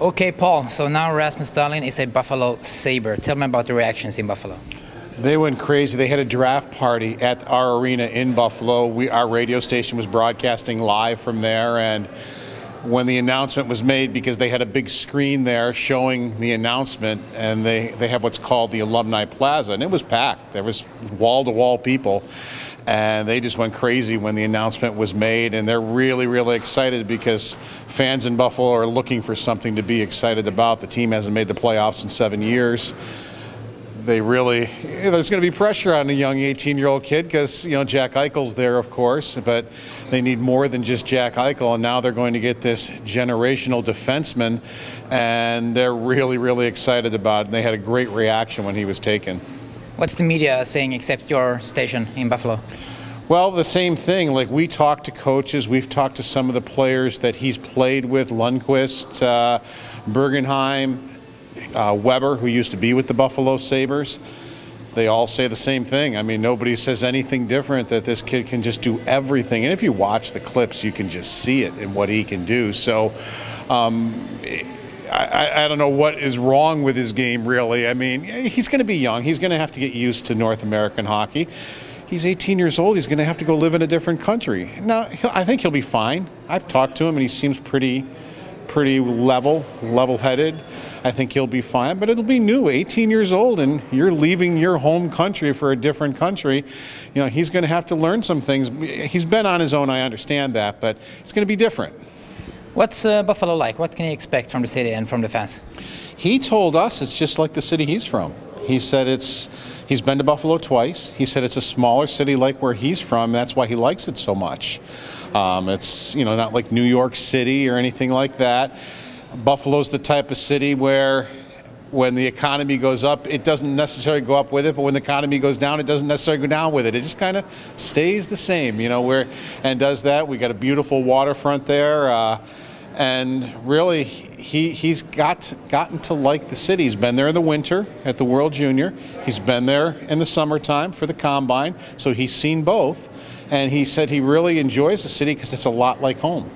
Okay, Paul, so now Rasmus Dahlin is a Buffalo Sabre. Tell me about the reactions in Buffalo. They went crazy. They had a draft party at our arena in Buffalo. Our radio station was broadcasting live from there, and when the announcement was made, because they had a big screen there showing the announcement, and they have what's called the Alumni Plaza, and it was packed. There was wall-to-wall people, and they just went crazy when the announcement was made, and they're really, really excited because fans in Buffalo are looking for something to be excited about. The team hasn't made the playoffs in 7 years. There's going to be pressure on a young 18-year-old kid because, Jack Eichel's there, of course, but they need more than just Jack Eichel, and now they're going to get this generational defenseman, and they're really, really excited about it. And they had a great reaction when he was taken. What's the media saying except your station in Buffalo? Well, the same thing. Like, we talked to coaches, we've talked to some of the players that he's played with, Lundqvist, Bergenheim, Weber, who used to be with the Buffalo Sabres. They all say the same thing. I mean, nobody says anything different, that this kid can just do everything. And if you watch the clips, you can just see it in what he can do. So I don't know what is wrong with his game, really. I mean, he's going to be young. He's going to have to get used to North American hockey. He's 18 years old. He's going to have to go live in a different country. Now, I think he'll be fine. I've talked to him, and he seems pretty level-headed. I think he'll be fine, but it'll be new. 18 years old, and you're leaving your home country for a different country. He's going to have to learn some things. He's been on his own, I understand that, but it's going to be different. What's Buffalo like? What can he expect from the city and from the fans? He told us it's just like the city he's from. He said he's been to Buffalo twice. He said it's a smaller city like where he's from. That's why he likes it so much. It's not like New York City or anything like that. Buffalo's the type of city where when the economy goes up, it doesn't necessarily go up with it, but when the economy goes down, it doesn't necessarily go down with it. It just kind of stays the same, and does that. We got a beautiful waterfront there, and really he's gotten to like the city. He's been there in the winter at the World Junior. He's been there in the summertime for the Combine, so he's seen both, and he said he really enjoys the city because it's a lot like home.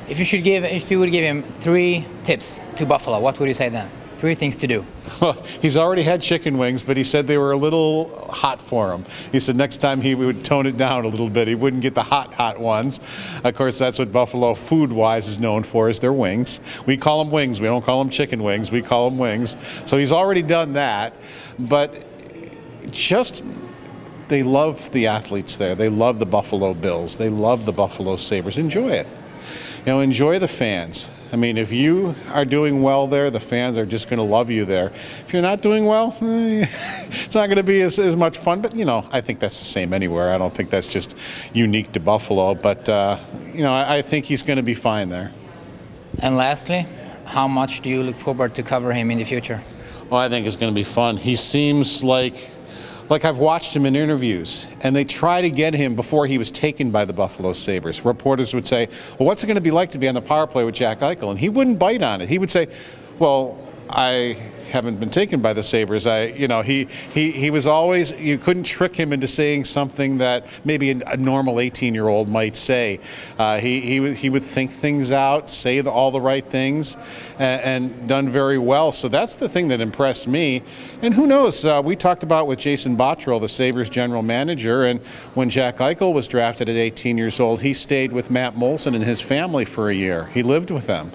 If you would give him 3 tips to Buffalo, what would you say then? 3 things to do. Well, he's already had chicken wings, but he said they were a little hot for him. He said next time he would tone it down a little bit. He wouldn't get the hot ones. Of course, that's what Buffalo food-wise is known for, is their wings. We call them wings. We don't call them chicken wings. We call them wings. So he's already done that. But they love the athletes there. They love the Buffalo Bills. They love the Buffalo Sabres. Enjoy it. Enjoy the fans. I mean, if you are doing well there, the fans are just going to love you there. If you're not doing well, it's not going to be as much fun. But, I think that's the same anywhere. I don't think that's just unique to Buffalo. But, I think he's going to be fine there. And lastly, how much do you look forward to cover him in the future? Well, I think it's going to be fun. He seems like I've watched him in interviews, and they try to get him before he was taken by the Buffalo Sabres. Reporters would say, well, what's it going to be like to be on the power play with Jack Eichel? And he wouldn't bite on it. He would say, well, I haven't been taken by the Sabres. He was always, you couldn't trick him into saying something that maybe a normal 18-year-old might say. He would think things out, say all the right things, and done very well. So that's the thing that impressed me. And who knows, we talked about with Jason Botterill, the Sabres general manager, and when Jack Eichel was drafted at 18 years old, he stayed with Matt Molson and his family for a year. He lived with them.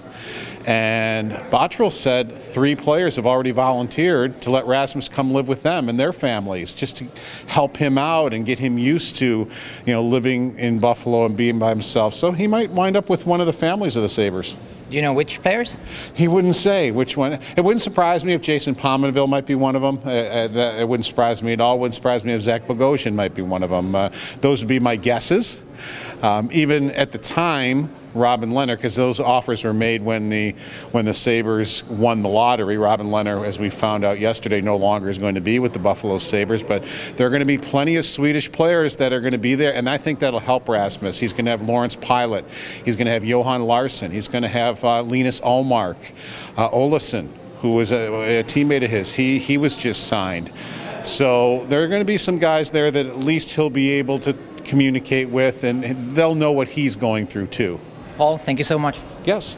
And Botterill said 3 players have already volunteered to let Rasmus come live with them and their families, just to help him out and get him used to, living in Buffalo and being by himself. So he might wind up with one of the families of the Sabres. Do you know which players? He wouldn't say which one. It wouldn't surprise me if Jason Pominville might be one of them. It wouldn't surprise me at all. It wouldn't surprise me if Zach Bogosian might be one of them. Those would be my guesses. Even at the time, Robin Lehner, because those offers were made when the Sabres won the lottery. Robin Lehner, as we found out yesterday, no longer is going to be with the Buffalo Sabres, but there are going to be plenty of Swedish players that are going to be there, and I think that'll help Rasmus. He's going to have Lawrence Pilot. He's going to have Johan Larsson. He's going to have Linus Ullmark. Olofsson, who was a teammate of his. He was just signed. So there are going to be some guys there that at least he'll be able to communicate with, and they'll know what he's going through too. Paul, thank you so much. Yes.